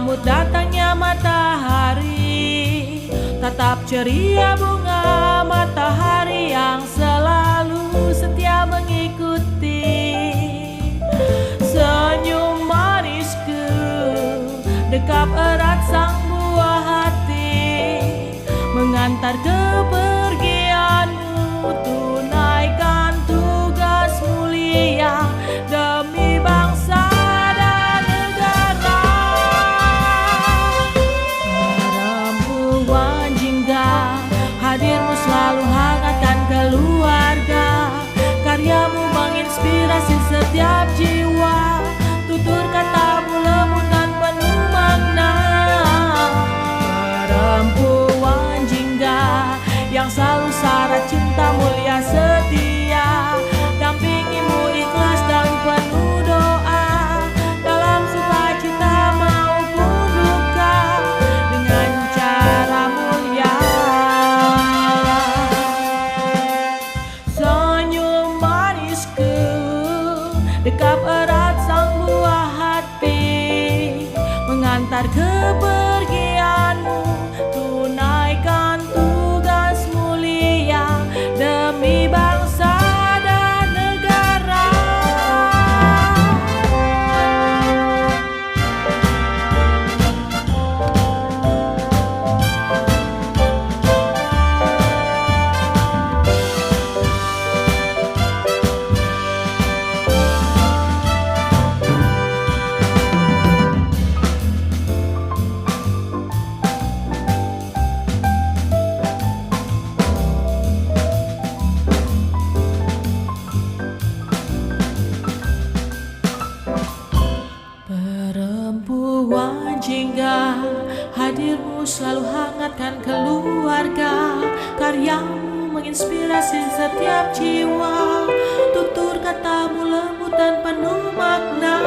menyambut datangnya matahari. Tatap ceria bunga matahari yang selalu setia mengikuti. Senyum manisku dekap erat sang buah hati, mengantar kepergianmu, tunaikan tugas mulia demi bangsa dan negara. Perempuan jingga, hadirmu selalu hangatkan keluarga. Karyamu menginspirasi setiap jiwa, tutur katamu lembut dan penuh makna. Perempuan jingga yang selalu syarat cinta mulia setia, dampingimu ikhlas dan penuh doa, dalam sukacita maupun duka, dengan cara mulia. Senyum manisku dekap erat sang buah hati, mengantar kepergianmu, tunaikan tugas mulia demi bangsa dan negara. Perempuan jingga, hadirmu selalu hangatkan keluarga. Karyamu menginspirasi setiap jiwa, tutur katamu lembut dan penuh makna.